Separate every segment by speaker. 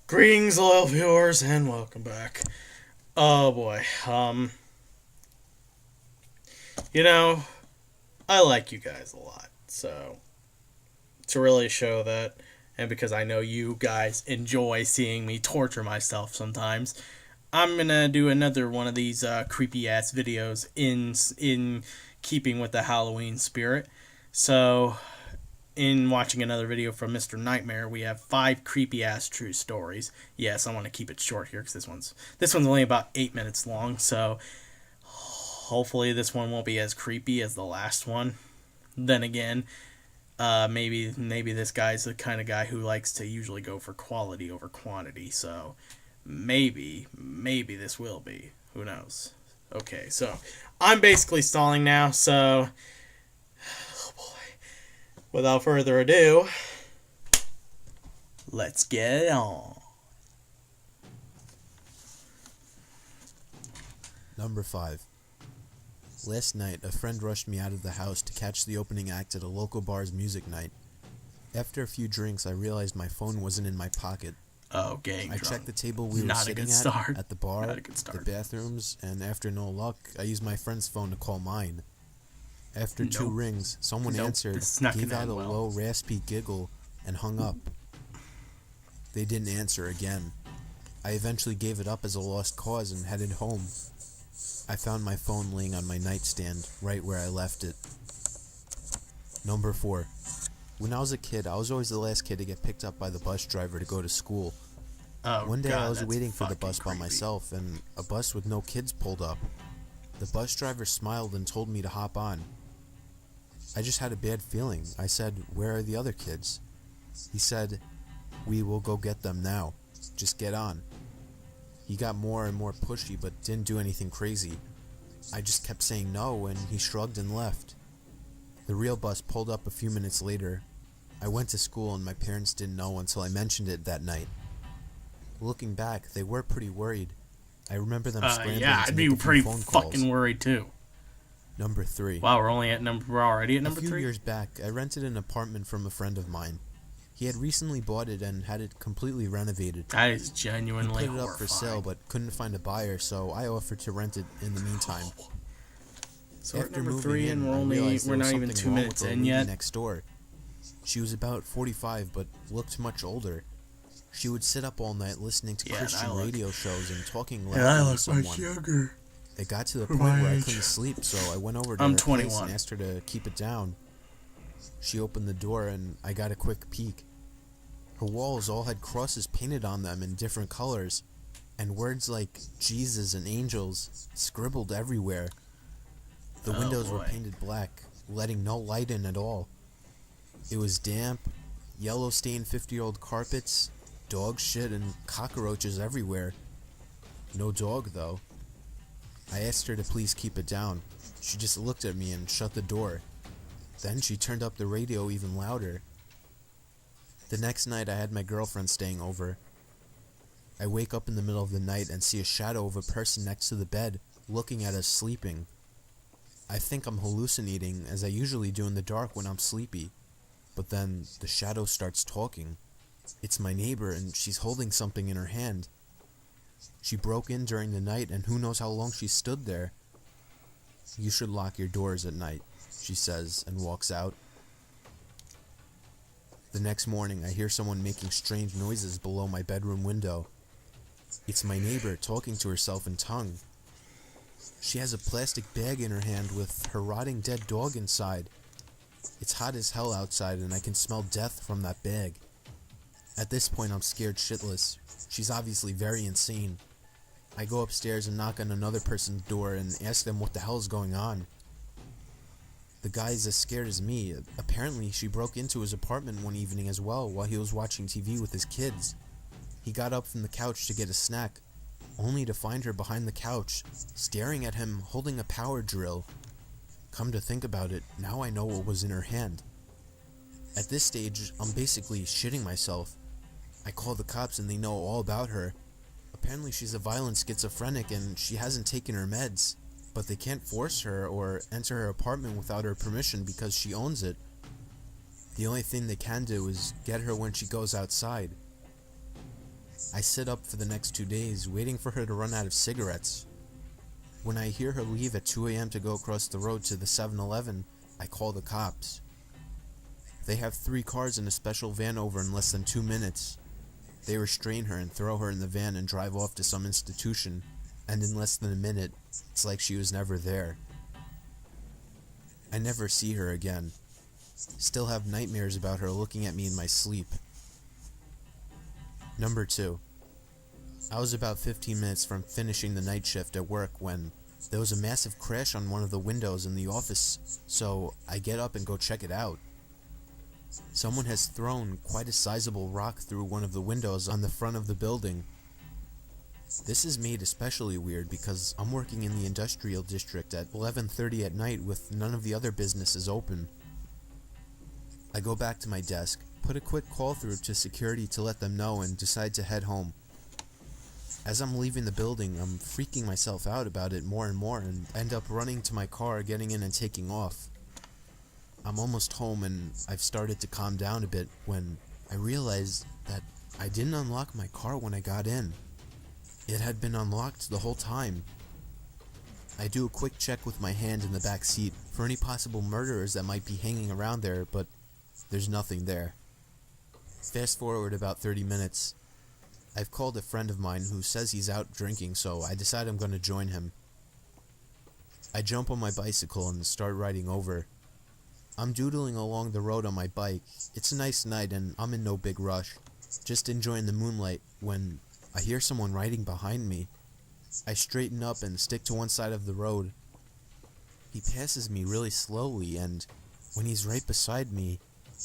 Speaker 1: Greetings, loyal viewers, and welcome back. Oh boy, you know, I like you guys a lot, so to really show that, and because I know you guys enjoy seeing me torture myself sometimes, I'm gonna do another one of these creepy ass videos in keeping with the Halloween spirit. So in watching another video from Mr. Nightmare, we have 5 creepy ass true stories. Yes, I want to keep it short here because this one's only about 8 minutes long. So hopefully this one won't be as creepy as the last one. Then again, maybe this guy's the kind of guy who likes to usually go for quality over quantity. So maybe this will be. Who knows? Okay, so I'm basically stalling now. So without further ado, let's get it on.
Speaker 2: Number 5. Last night, a friend rushed me out of the house to catch the opening act at a local bar's music night. After a few drinks, I realized my phone wasn't in my pocket.
Speaker 1: Oh, gang
Speaker 2: I
Speaker 1: drunk.
Speaker 2: checked the table we were
Speaker 1: Not a
Speaker 2: sitting
Speaker 1: good start.
Speaker 2: at the bar,
Speaker 1: Not a good start.
Speaker 2: the bathrooms, and after no luck, I used my friend's phone to call mine. After 2
Speaker 1: Nope.
Speaker 2: rings, someone
Speaker 1: Nope,
Speaker 2: answered,
Speaker 1: this is not
Speaker 2: gave
Speaker 1: gonna
Speaker 2: out
Speaker 1: end
Speaker 2: a
Speaker 1: well.
Speaker 2: low, raspy giggle, and hung up. They didn't answer again. I eventually gave it up as a lost cause and headed home. I found my phone laying on my nightstand, right where I left it. Number 4. When I was a kid, I was always the last kid to get picked up by the bus driver to go to school.
Speaker 1: Oh,
Speaker 2: One day
Speaker 1: God,
Speaker 2: I was
Speaker 1: that's
Speaker 2: waiting for the
Speaker 1: fucking
Speaker 2: bus by
Speaker 1: creepy.
Speaker 2: myself, and a bus with no kids pulled up. The bus driver smiled and told me to hop on. I just had a bad feeling. I said, "Where are the other kids?" He said, "We will go get them now. Just get on." He got more and more pushy but didn't do anything crazy. I just kept saying no, and he shrugged and left. The real bus pulled up a few minutes later. I went to school and my parents didn't know until I mentioned it that night. Looking back, they were pretty worried. I remember them scrambling
Speaker 1: Yeah,
Speaker 2: to
Speaker 1: I'd
Speaker 2: make
Speaker 1: be
Speaker 2: a few
Speaker 1: pretty
Speaker 2: phone calls.
Speaker 1: fucking worried too.
Speaker 2: Number 3.
Speaker 1: Wow, we're already at
Speaker 2: A
Speaker 1: number
Speaker 2: few
Speaker 1: 3.
Speaker 2: years back, I rented an apartment from a friend of mine. He had recently bought it and had it completely renovated.
Speaker 1: That is
Speaker 2: He
Speaker 1: genuinely
Speaker 2: put it up for sale
Speaker 1: horrifying.
Speaker 2: but couldn't find a buyer, so I offered to rent it in the meantime.
Speaker 1: So we're at
Speaker 2: After
Speaker 1: number
Speaker 2: moving
Speaker 1: 3, and
Speaker 2: in, I realized
Speaker 1: we're
Speaker 2: there was
Speaker 1: not even
Speaker 2: something
Speaker 1: 2
Speaker 2: wrong
Speaker 1: minutes
Speaker 2: with the
Speaker 1: in
Speaker 2: lady
Speaker 1: yet.
Speaker 2: next door. She was about 45 but looked much older. She would sit up all night listening to
Speaker 1: Yeah, and I
Speaker 2: Christian
Speaker 1: look-
Speaker 2: radio shows and talking
Speaker 1: And I
Speaker 2: loudly to
Speaker 1: look
Speaker 2: someone.
Speaker 1: much younger.
Speaker 2: It got to the
Speaker 1: For
Speaker 2: point
Speaker 1: my
Speaker 2: where I
Speaker 1: age.
Speaker 2: couldn't sleep, so I went over to
Speaker 1: I'm
Speaker 2: her place
Speaker 1: 21.
Speaker 2: and asked her to keep it down. She opened the door and I got a quick peek. Her walls all had crosses painted on them in different colors, and words like Jesus and angels scribbled everywhere. The
Speaker 1: Oh,
Speaker 2: windows were
Speaker 1: boy.
Speaker 2: painted black, letting no light in at all. It was damp, yellow-stained 50-year-old carpets, dog shit, and cockroaches everywhere. No dog, though. I asked her to please keep it down. She just looked at me and shut the door. Then she turned up the radio even louder. The next night I had my girlfriend staying over. I wake up in the middle of the night and see a shadow of a person next to the bed, looking at us sleeping. I think I'm hallucinating, as I usually do in the dark when I'm sleepy. But then the shadow starts talking. It's my neighbor, and she's holding something in her hand. She broke in during the night, and who knows how long she stood there. "You should lock your doors at night," she says, and walks out. The next morning, I hear someone making strange noises below my bedroom window. It's my neighbor talking to herself in tongue. She has a plastic bag in her hand with her rotting dead dog inside. It's hot as hell outside, and I can smell death from that bag. At this point, I'm scared shitless. She's obviously very insane. I go upstairs and knock on another person's door and ask them what the hell is going on. The guy is as scared as me. Apparently, she broke into his apartment one evening as well while he was watching TV with his kids. He got up from the couch to get a snack, only to find her behind the couch, staring at him, holding a power drill. Come to think about it, now I know what was in her hand. At this stage, I'm basically shitting myself. I call the cops and they know all about her. Apparently she's a violent schizophrenic and she hasn't taken her meds, but they can't force her or enter her apartment without her permission because she owns it. The only thing they can do is get her when she goes outside. I sit up for the next 2 days, waiting for her to run out of cigarettes. When I hear her leave at 2 a.m. to go across the road to the 7-Eleven, I call the cops. They have 3 cars and a special van over in less than 2 minutes. They restrain her and throw her in the van and drive off to some institution, and in less than a minute, it's like she was never there. I never see her again. Still have nightmares about her looking at me in my sleep. Number 2. I was about 15 minutes from finishing the night shift at work when there was a massive crash on one of the windows in the office, so I get up and go check it out. Someone has thrown quite a sizable rock through one of the windows on the front of the building. This is made especially weird because I'm working in the industrial district at 11:30 at night with none of the other businesses open. I go back to my desk, put a quick call through to security to let them know, and decide to head home. As I'm leaving the building, I'm freaking myself out about it more and more and end up running to my car, getting in and taking off. I'm almost home and I've started to calm down a bit when I realize that I didn't unlock my car when I got in. It had been unlocked the whole time. I do a quick check with my hand in the back seat for any possible murderers that might be hanging around there, but there's nothing there. Fast forward about 30 minutes. I've called a friend of mine who says he's out drinking, so I decide I'm going to join him. I jump on my bicycle and start riding over. I'm doodling along the road on my bike. It's a nice night and I'm in no big rush, just enjoying the moonlight when I hear someone riding behind me. I straighten up and stick to one side of the road. He passes me really slowly, and when he's right beside me,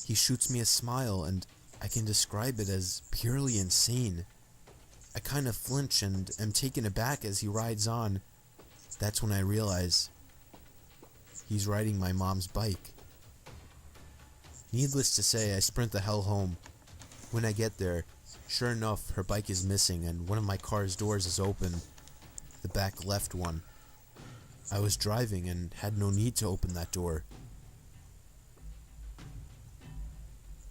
Speaker 2: he shoots me a smile, and I can describe it as purely insane. I kind of flinch and am taken aback as he rides on. That's when I realize he's riding my mom's bike. Needless to say, I sprint the hell home. When I get there, sure enough, her bike is missing and one of my car's doors is open. The back left one. I was driving and had no need to open that door.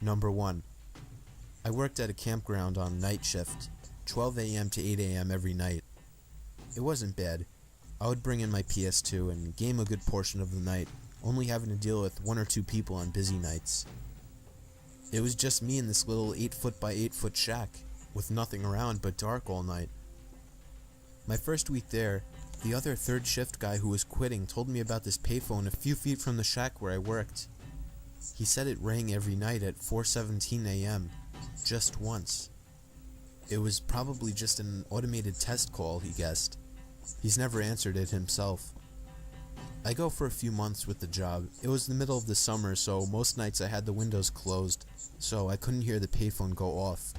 Speaker 2: Number 1. I worked at a campground on night shift, 12 a.m. to 8 a.m. every night. It wasn't bad. I would bring in my PS2 and game a good portion of the night, only having to deal with 1 or 2 people on busy nights. It was just me in this little 8-foot by 8-foot shack, with nothing around but dark all night. My first week there, the other third shift guy who was quitting told me about this payphone a few feet from the shack where I worked. He said it rang every night at 4:17 a.m., just once. It was probably just an automated test call, he guessed. He's never answered it himself. I go for a few months with the job. It was the middle of the summer, so most nights I had the windows closed, so I couldn't hear the payphone go off.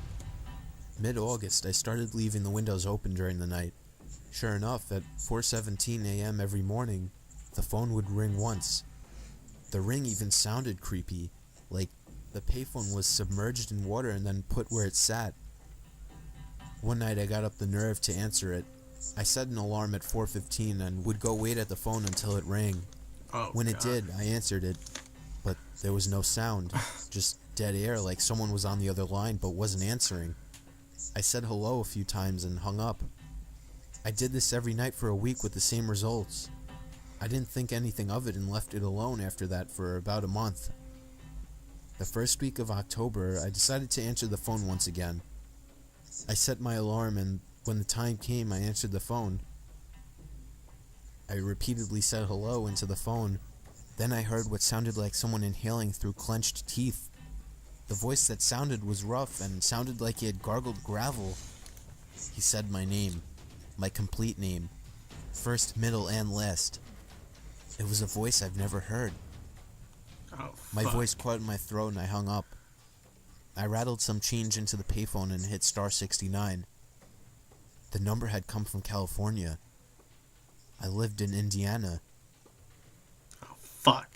Speaker 2: Mid-August, I started leaving the windows open during the night. Sure enough, at 4:17 a.m. every morning, the phone would ring once. The ring even sounded creepy, like the payphone was submerged in water and then put where it sat. One night I got up the nerve to answer it. I set an alarm at 4:15 and would go wait at the phone until it rang. When it did, I answered it, but there was no sound, just dead air like someone was on the other line but wasn't answering. I said hello a few times and hung up. I did this every night for a week with the same results. I didn't think anything of it and left it alone after that for about a month. The first week of October, I decided to answer the phone once again. I set my alarm, and when the time came, I answered the phone. I repeatedly said hello into the phone. Then I heard what sounded like someone inhaling through clenched teeth. The voice that sounded was rough and sounded like he had gargled gravel. He said my name, my complete name, first, middle, and last. It was a voice I've never heard. My voice caught in my throat and I hung up. I rattled some change into the payphone and hit star 69. The number had come from California. I lived in Indiana.
Speaker 1: Oh, fuck.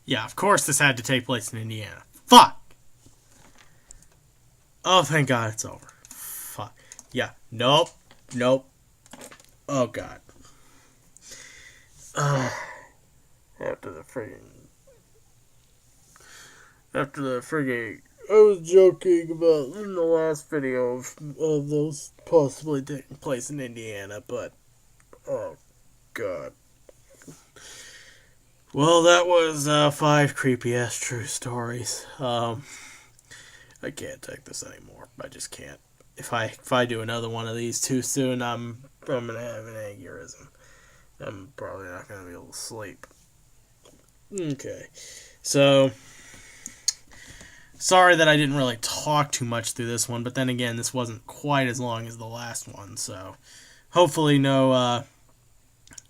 Speaker 1: Yeah, of course this had to take place in Indiana. Fuck! Oh, thank God it's over. Fuck. Yeah, nope. Oh, God. After the friggin' I was joking about in the last video of those possibly taking place in Indiana, but oh god. Well, that was 5 creepy ass true stories. I can't take this anymore. I just can't. If I do another one of these too soon, I'm gonna have an aneurysm. I'm probably not gonna be able to sleep. Okay, so sorry that I didn't really talk too much through this one, but then again, this wasn't quite as long as the last one, so hopefully no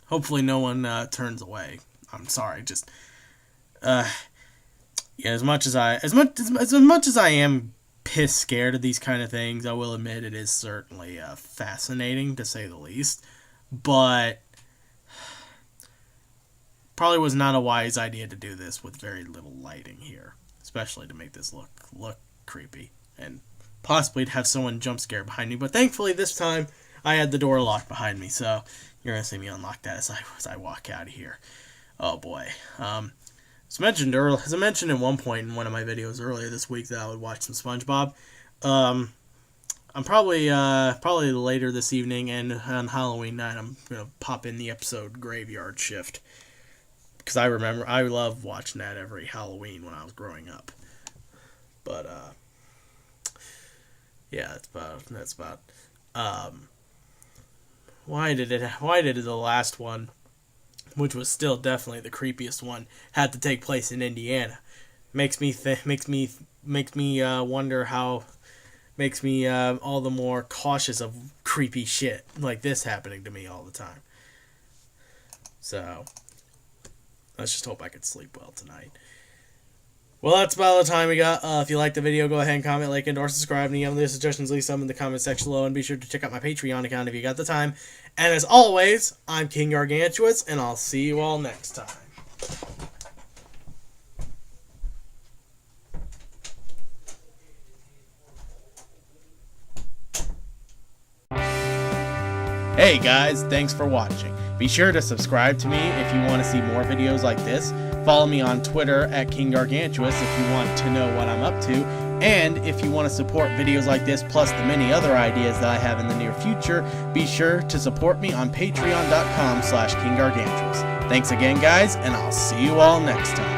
Speaker 1: one turns away. I'm sorry, just yeah. As much as I am piss scared of these kind of things, I will admit it is certainly fascinating to say the least, but probably was not a wise idea to do this with very little lighting here, especially to make this look creepy and possibly to have someone jump scare behind me. But thankfully this time I had the door locked behind me, so you're gonna see me unlock that as I walk out of here. Oh boy. As I mentioned at one point in one of my videos earlier this week that I would watch some SpongeBob. I'm probably later this evening and on Halloween night I'm gonna pop in the episode Graveyard Shift, because I loved watching that every Halloween when I was growing up. But yeah, that's about. Why did the last one, which was still definitely the creepiest one, had to take place in Indiana? Makes me wonder how. Makes me all the more cautious of creepy shit like this happening to me all the time. So let's just hope I can sleep well tonight. Well, that's about all the time we got. If you liked the video, go ahead and comment, like, and or subscribe. Any other suggestions, leave some in the comment section below. And be sure to check out my Patreon account if you got the time. And as always, I'm King Gargantuas, and I'll see you all next time. Hey guys, thanks for watching. Be sure to subscribe to me if you want to see more videos like this. Follow me on Twitter at King Gargantuas if you want to know what I'm up to. And if you want to support videos like this, plus the many other ideas that I have in the near future, be sure to support me on patreon.com/KingGargantuas. Thanks again, guys, and I'll see you all next time.